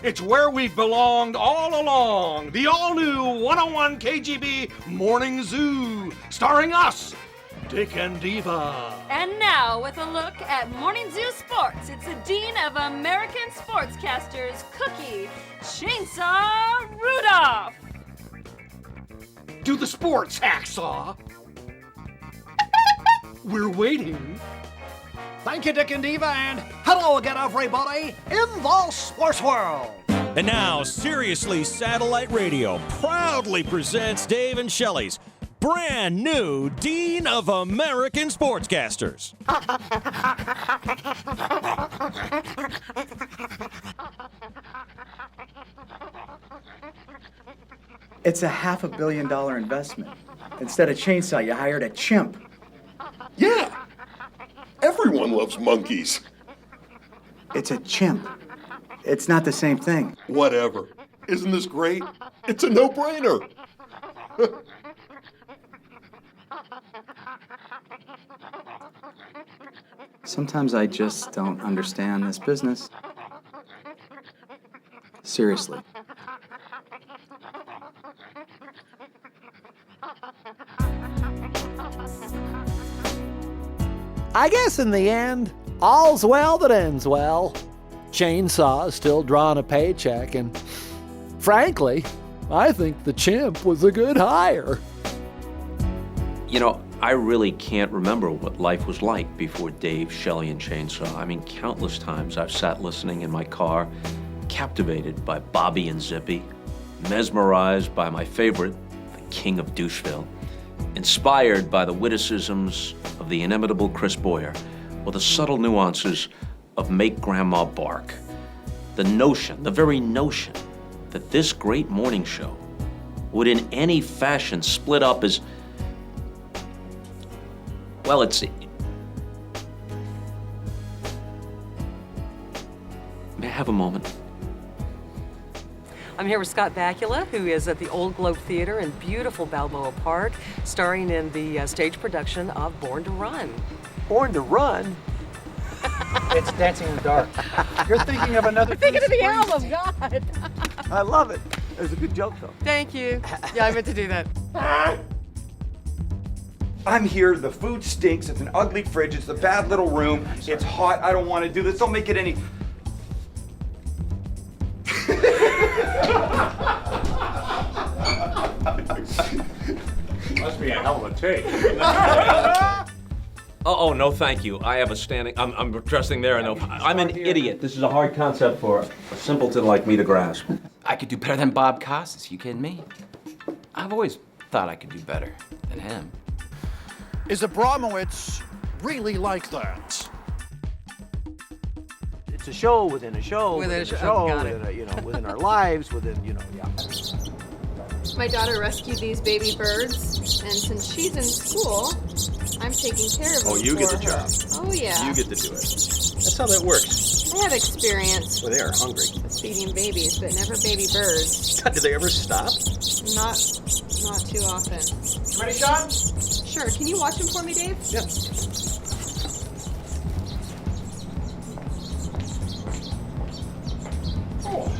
It's where we've belonged all along. The all-new 101 KGB Morning Zoo, starring us, Dick and Diva. And now, with a look at Morning Zoo Sports, it's the Dean of American Sportscasters, Cookie Chainsaw Rudolph. Do the sports, Hacksaw. We're waiting. Thank you, Dick and Diva, and hello again, everybody, in the sports world. And now, Seriously Satellite Radio proudly presents Dave and Shelley's brand new Dean of American Sportscasters. It's a $500 million investment. Instead of chainsaw, you hired a chimp. Yeah. Everyone loves monkeys. It's a chimp. It's not the same thing. Whatever. Isn't this great? It's a no-brainer. Sometimes I just don't understand this business. Seriously. I guess in the end, all's well that ends well. Chainsaw is still drawing a paycheck, and frankly, I think the chimp was a good hire. You know, I really can't remember what life was like before Dave, Shelley, and Chainsaw. I mean, countless times I've sat listening in my car, captivated by Bobby and Zippy, mesmerized by my favorite, the King of Doucheville, inspired by the witticisms of the inimitable Chris Boyer, or the subtle nuances of Make Grandma Bark. The notion, the very notion, that this great morning show would in any fashion split up as, well, may I have a moment? I'm here with Scott Bakula, who is at the Old Globe Theater in beautiful Balboa Park, starring in the stage production of Born to Run. Born to Run? It's Dancing in the Dark. You're thinking of another. I'm thinking of the album, God. I love it. It was a good joke, though. Thank you. Yeah, I meant to do that. I'm here, the food stinks, it's an ugly fridge, it's a bad little room, it's hot, I don't want to do this, don't make it any... Must be a hell of a take. Oh, no, thank you. I have a standing, I'm resting there. No, I'm an idiot. This is a hard concept for a simpleton like me to grasp. I could do better than Bob Costas, you kidding me? I've always thought I could do better than him. Is Abramowitz really like that? It's a show within a show Within a show. show, Got it. within our lives, yeah. My daughter rescued these baby birds, and since she's in school, I'm taking care of them. Oh, you get the for her. job. Oh, yeah. You get to do it. That's how that works. I have experience Well, they are hungry. with feeding babies, but never baby birds. God, did they ever stop? Not too often. You ready, Sean? Sure. Can you watch them for me, Dave? Yeah. Oh.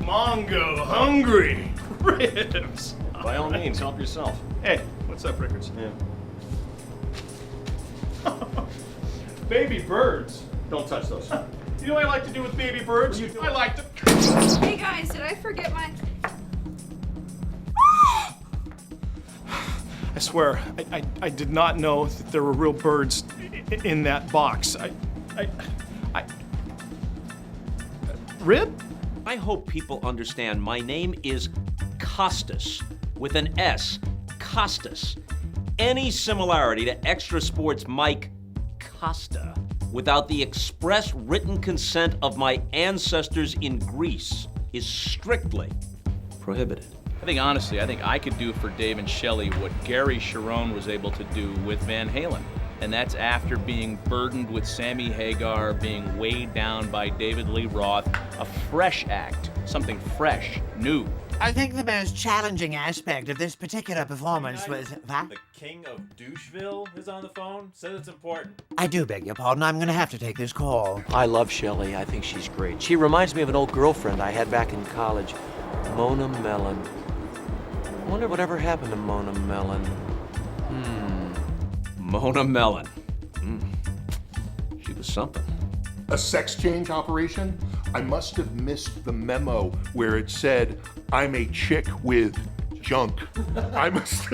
Mongo hungry. Ribs. By all means, help yourself. Hey, what's up, Rickards? Yeah. Baby birds. Don't touch those. You know what I like to do with baby birds? I like to... Hey, guys, did I forget my... I swear, I did not know that there were real birds in that box. Rib? I hope people understand my name is Costas, with an S. Costas. Any similarity to Extra Sports Mike Costa without the express written consent of my ancestors in Greece is strictly prohibited. I think honestly, I could do for Dave and Shelley what Gary Sharon was able to do with Van Halen. And that's after being burdened with Sammy Hagar, being weighed down by David Lee Roth, a fresh act, something fresh, new. I think the most challenging aspect of this particular performance was that. The King of Doucheville is on the phone. Says it's important. I do beg your pardon. I'm going to have to take this call. I love Shelley. I think she's great. She reminds me of an old girlfriend I had back in college, Mona Mellon. I wonder whatever happened to Mona Mellon. Mona Mellon. She was something. A sex change operation? I must have missed the memo where it said, I'm a chick with junk. I must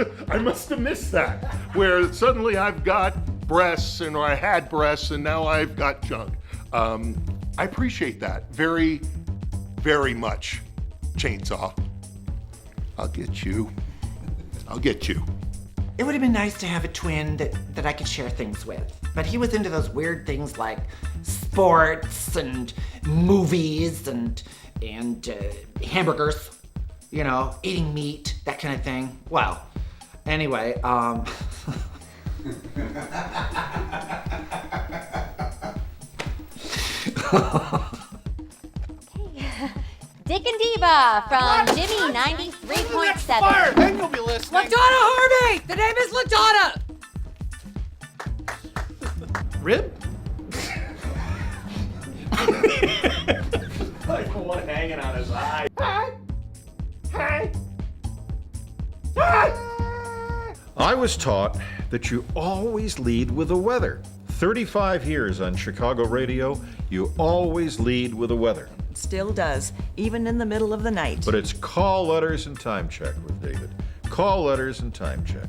have missed that. Where suddenly I've got breasts, or I had breasts, and now I've got junk. I appreciate that very, very much, Chainsaw. I'll get you. I'll get you. It would have been nice to have a twin that I could share things with. But he was into those weird things like sports and movies and hamburgers, you know, eating meat, that kind of thing. Well, anyway, Dick and Diva from Jimmy 93.7. Then you'll be listening. LaDonna Harvey! The name is LaDonna! Rib? Like one hanging on his eye. I was taught that you always lead with the weather. 35 years on Chicago radio, you always lead with the weather. Still does, even in the middle of the night. But it's call letters and time check with David. Call letters and time check.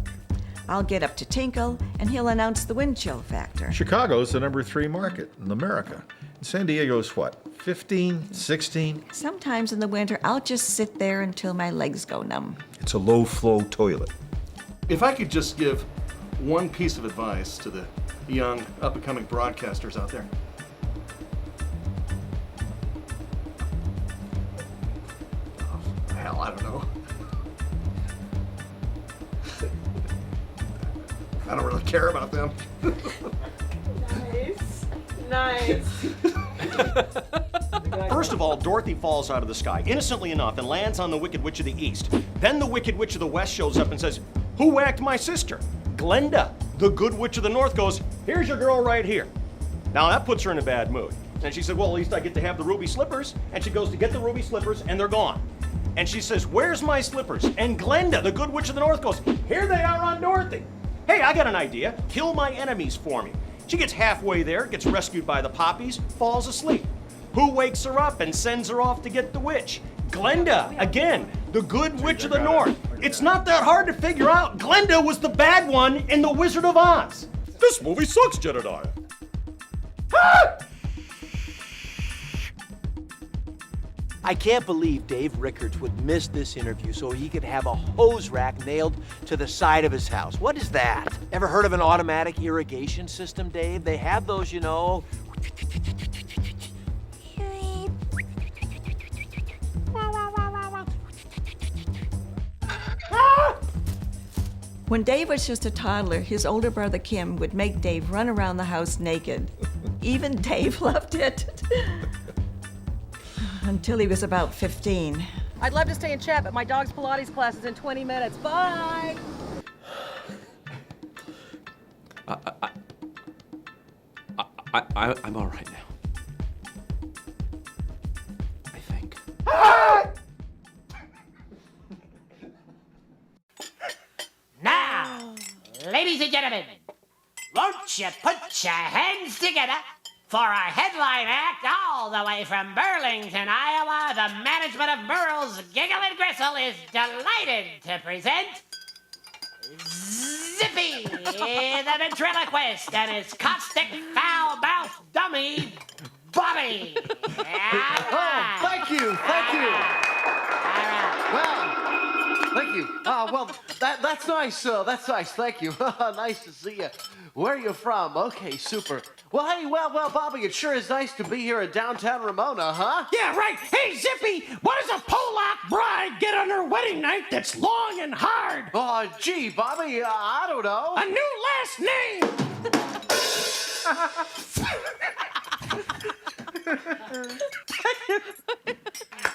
I'll get up to Tinkle, and he'll announce the wind chill factor. Chicago's the number 3 market in America. And San Diego's what, 15, 16? Sometimes in the winter, I'll just sit there until my legs go numb. It's a low-flow toilet. If I could just give one piece of advice to the young, up-and-coming broadcasters out there. Oh, hell, I don't know. I don't really care about them. Nice. First of all, Dorothy falls out of the sky, innocently enough, and lands on the Wicked Witch of the East. Then the Wicked Witch of the West shows up and says, "Who whacked my sister?" Glenda. The Good Witch of the North goes, "Here's your girl right here." Now that puts her in a bad mood. And she said, "Well, at least I get to have the ruby slippers." And she goes to get the ruby slippers, and they're gone. And she says, "Where's my slippers?" And Glenda, the Good Witch of the North, goes, "Here they are on Dorothy." Hey, I got an idea. Kill my enemies for me. She gets halfway there, gets rescued by the poppies, falls asleep. Who wakes her up and sends her off to get the witch? Glenda, again, the Good Witch of the North. It's not that hard to figure out. Glenda was the bad one in The Wizard of Oz. This movie sucks, Jedediah. I can't believe Dave Rickards would miss this interview so he could have a hose rack nailed to the side of his house. What is that? Ever heard of an automatic irrigation system, Dave? They have those, you know. When Dave was just a toddler, his older brother Kim would make Dave run around the house naked. Even Dave loved it. Until he was about 15. I'd love to stay and chat, but my dog's Pilates class is in 20 minutes. Bye! I'm all right now. I think. Now, ladies and gentlemen, won't you put your hands together for our headline act all the way from Burlington, Iowa? The management of Burl's Giggle and Gristle is delighted to present Zippy, the ventriloquist, and his caustic, foul-mouthed dummy, Bobby. Oh, thank you. Well, thank you. Well, that's nice. That's nice. Thank you. Nice to see you. Where are you from? Okay, super. Well, hey, well, Bobby, it sure is nice to be here in downtown Ramona, huh? Yeah, right. Hey, Zippy, what does a Polak bride get on her wedding night that's long and hard? Oh, gee, Bobby, I don't know. A new last name.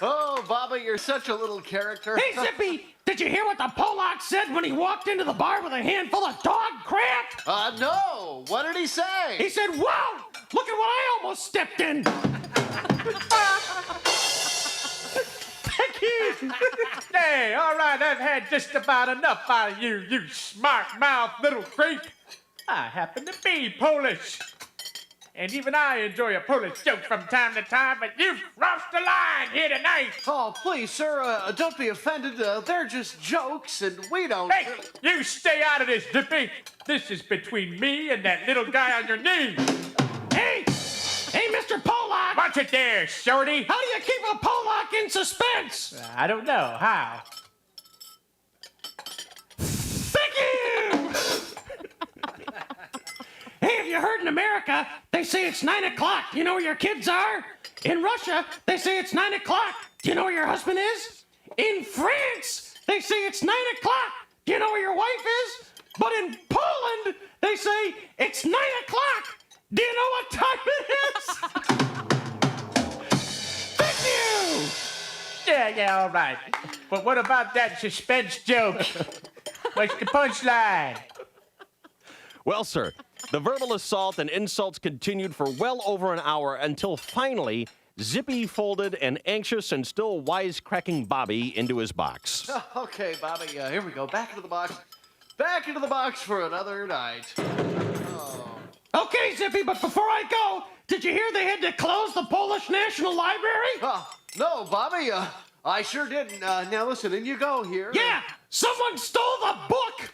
Oh, Bobby, you're such a little character. Hey, Zippy, did you hear what the Polak said when he walked into the bar with a handful of dog crap? No. What did he say? He said, "Wow, look at what I almost stepped in." Thank you. Hey, all right, I've had just about enough out of you, you smart-mouthed little creep. I happen to be Polish. And even I enjoy a Polish joke from time to time, but you've crossed the line here tonight. Oh, please, sir, don't be offended. They're just jokes, and we don't... Hey, you stay out of this, Zippy. This is between me and that little guy on your knee. Hey, Mr. Polak. Watch it there, shorty. How do you keep a Polak in suspense? I don't know. How? you heard in America, they say it's 9 o'clock. Do you know where your kids are? In Russia, they say it's 9 o'clock. Do you know where your husband is? In France, they say it's 9 o'clock. Do you know where your wife is? But in Poland, they say it's 9 o'clock. Do you know what time it is? Thank you! Yeah, all right. But what about that suspense joke? What's the punchline? Well, sir, the verbal assault and insults continued for well over an hour until finally Zippy folded an anxious and still wisecracking Bobby into his box. Okay, Bobby, here we go. Back into the box. Back into the box for another night. Okay, Zippy, but before I go, did you hear they had to close the Polish National Library? No, Bobby, I sure didn't. Now listen, in you go here. Yeah, someone stole the book!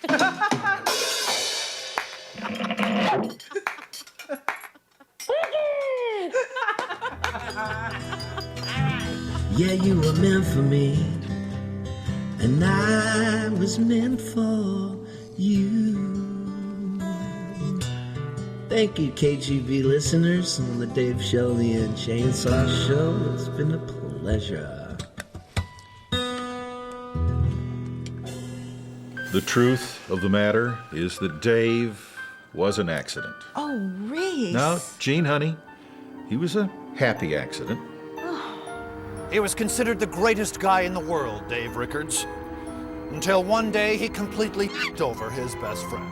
Yeah, you were meant for me, and I was meant for you. Thank you, KGB listeners, on the Dave Shelley and Chainsaw Show. It's been a pleasure. The truth of the matter is that Dave was an accident. Oh, Reese. Now, Gene, honey, he was a happy accident. He was considered the greatest guy in the world, Dave Rickards, until one day he completely f***ed over his best friend.